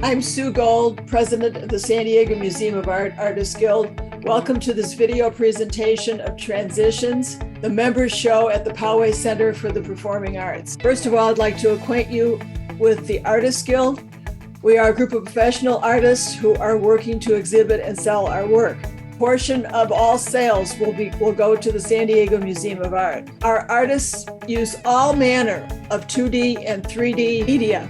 I'm Sue Gold, president of the San Diego Museum of Art Artists Guild. Welcome to this video presentation of Transitions, the members show at the Poway Center for the Performing Arts. First of all, I'd like to acquaint you with the Artists Guild. We are a group of professional artists who are working to exhibit and sell our work. A portion of all sales will go to the San Diego Museum of Art. Our artists use all manner of 2D and 3D media.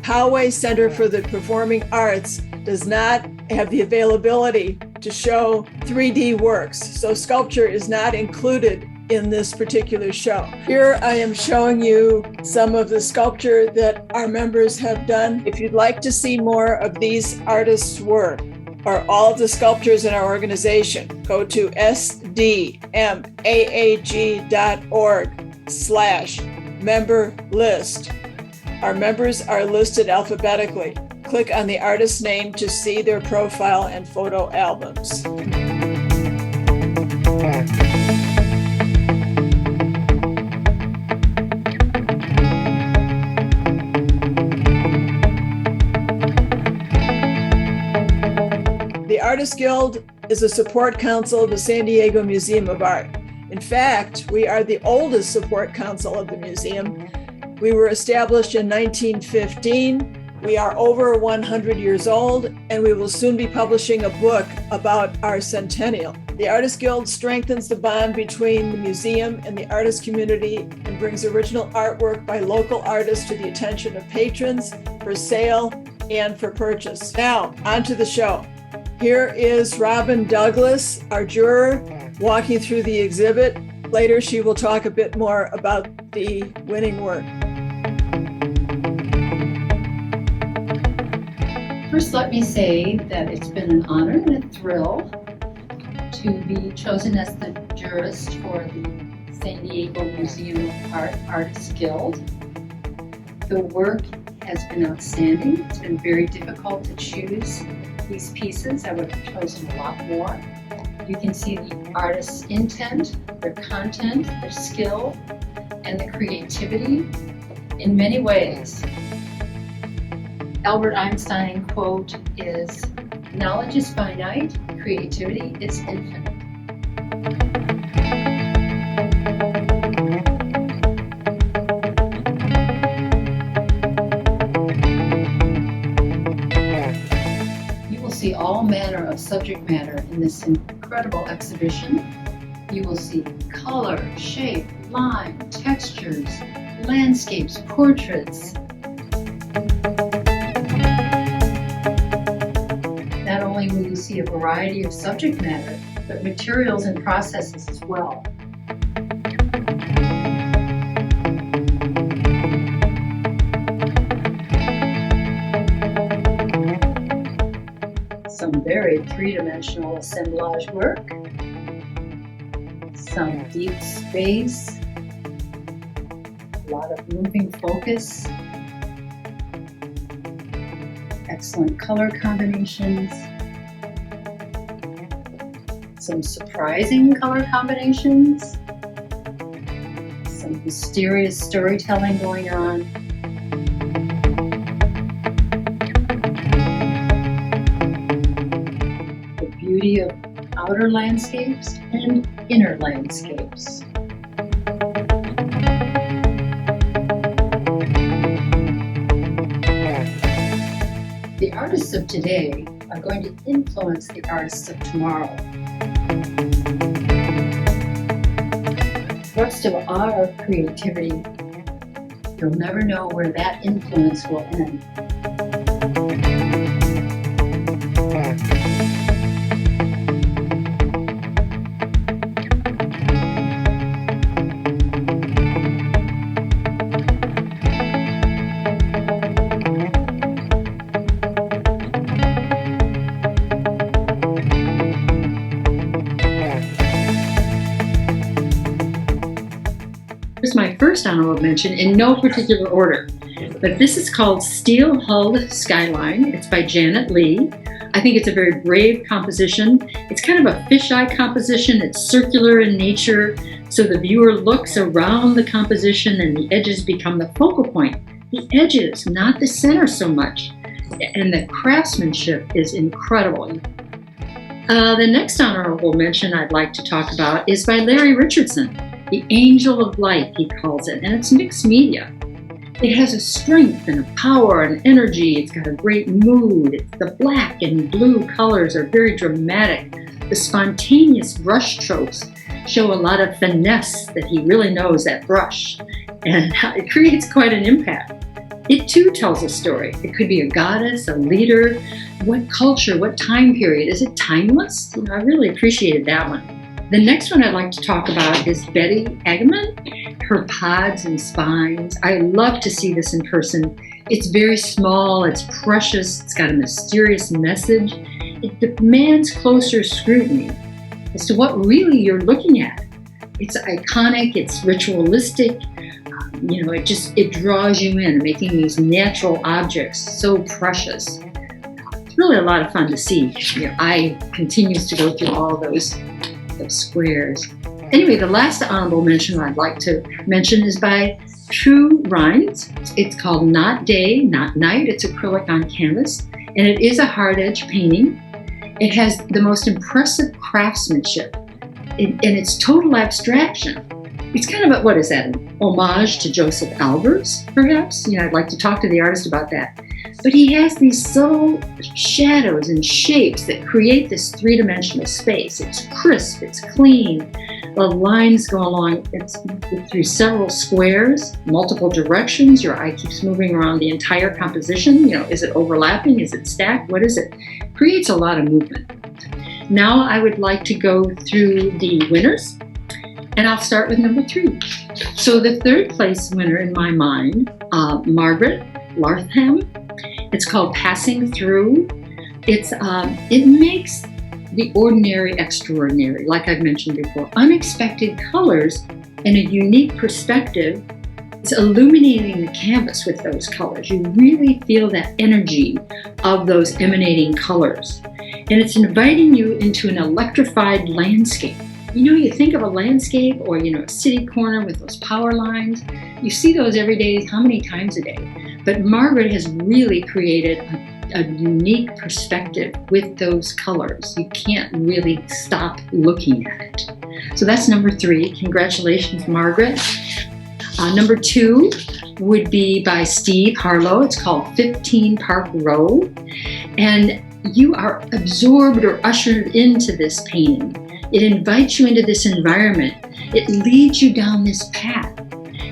Poway Center for the Performing Arts does not have the availability to show 3D works, so sculpture is not included in this particular show. Here I am showing you some of the sculpture that our members have done. If you'd like to see more of these artists' work or all of the sculptures in our organization, go to sdmaag.org/member list. Our members are listed alphabetically. Click on the artist's name to see their profile and photo albums. The Artists Guild is a support council of the San Diego Museum of Art. In fact, we are the oldest support council of the museum. We were established in 1915. We are over 100 years old, and we will soon be publishing a book about our centennial. The Artists Guild strengthens the bond between the museum and the artist community and brings original artwork by local artists to the attention of patrons for sale and for purchase. Now, on to the show. Here is Robin Douglas, our juror, walking through the exhibit. Later, she will talk a bit more about the winning work. First, let me say that it's been an honor and a thrill to be chosen as the jurist for the San Diego Museum of Art Artists Guild. The work has been outstanding. It's been very difficult to choose these pieces. I would have chosen a lot more. You can see the artist's intent, their content, their skill, and the creativity in many ways. Albert Einstein quote is, "Knowledge is finite, creativity is infinite." You will see all manner of subject matter in this incredible exhibition. You will see color, shape, line, textures, landscapes, portraits. Not only will you see a variety of subject matter, but materials and processes as well. Some very three-dimensional assemblage work, some deep space, a lot of moving focus, excellent color combinations, some surprising color combinations, some mysterious storytelling going on. The beauty of outer landscapes and inner landscapes. The artists of today are going to influence the artists of tomorrow. The thrust of our creativity, you'll never know where that influence will end. Here's my first honorable mention in no particular order, but this is called Steel Hulled Skyline. It's by Janet Lee. I think it's a very brave composition. It's kind of a fisheye composition. It's circular in nature, so the viewer looks around the composition and the edges become the focal point. The edges, not the center so much. And the craftsmanship is incredible. The next honorable mention I'd like to talk about is by Larry Richardson, The Angel of Light, he calls it, and it's mixed media. It has a strength and a power and energy. It's got a great mood. The black and blue colors are very dramatic. The spontaneous brush strokes show a lot of finesse that he really knows that brush, and it creates quite an impact. It too tells a story. It could be a goddess, a leader, what culture, what time period. Is it timeless? I really appreciated that one. The next one I'd like to talk about is Betty Agamon, her pods and spines. I love to see this in person. It's very small, it's precious, it's got a mysterious message. It demands closer scrutiny as to what really you're looking at. It's iconic, it's ritualistic, it draws you in, making these natural objects so precious. It's really a lot of fun to see. Your eye continues to go through all those squares. Anyway, the last honorable mention I'd like to mention is by True Rines. It's called Not Day, Not Night. It's acrylic on canvas, and it is a hard edge painting. It has the most impressive craftsmanship, and it's total abstraction. It's kind of an homage to Joseph Albers, perhaps? I'd like to talk to the artist about that. But he has these subtle shadows and shapes that create this three-dimensional space. It's crisp, it's clean. The lines go along through several squares, multiple directions. Your eye keeps moving around the entire composition. Is it overlapping? Is it stacked? What is it? Creates a lot of movement. Now I would like to go through the winners, and I'll start with number 3. So the third place winner in my mind, Margaret Lartham. It's called Passing Through. It makes the ordinary extraordinary, like I've mentioned before. Unexpected colors and a unique perspective. It's illuminating the canvas with those colors. You really feel that energy of those emanating colors. And it's inviting you into an electrified landscape. You think of a landscape or, a city corner with those power lines. You see those every day, how many times a day? But Margaret has really created a unique perspective with those colors. You can't really stop looking at it. So that's number 3. Congratulations, Margaret. Number 2 would be by Steve Harlow. It's called 15 Park Row. And you are absorbed or ushered into this painting. It invites you into this environment. It leads you down this path.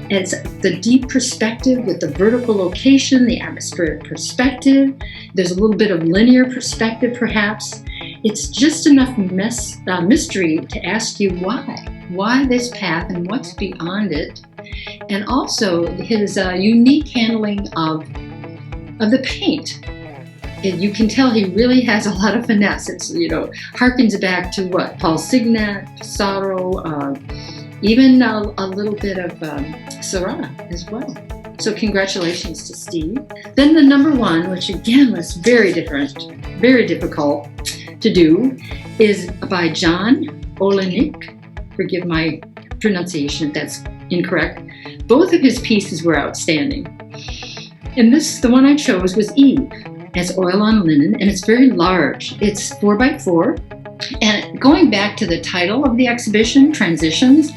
It's the deep perspective with the vertical location, the atmospheric perspective. There's a little bit of linear perspective, perhaps. It's just enough mystery to ask you why this path and what's beyond it. And also his unique handling of the paint. You can tell he really has a lot of finesse. It's, harkens back to what? Paul Signac, Pissarro, even a little bit of Seurat as well. So congratulations to Steve. Then the number 1, which again was very difficult to do, is by John Olenek. Forgive my pronunciation if that's incorrect. Both of his pieces were outstanding. And the one I chose was Eve. It's oil on linen, and it's very large. It's 4x4. And going back to the title of the exhibition, Transitions,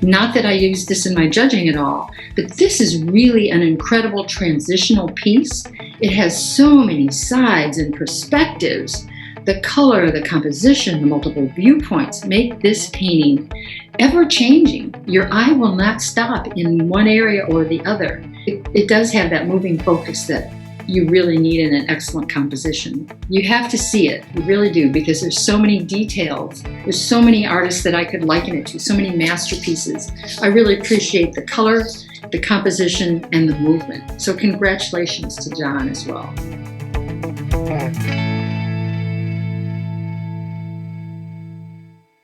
not that I use this in my judging at all, but this is really an incredible transitional piece. It has so many sides and perspectives. The color, the composition, the multiple viewpoints make this painting ever-changing. Your eye will not stop in one area or the other. It does have that moving focus that you really need in an excellent composition. You have to see it, you really do, because there's so many details. There's so many artists that I could liken it to, so many masterpieces. I really appreciate the color, the composition, and the movement. So congratulations to John as well.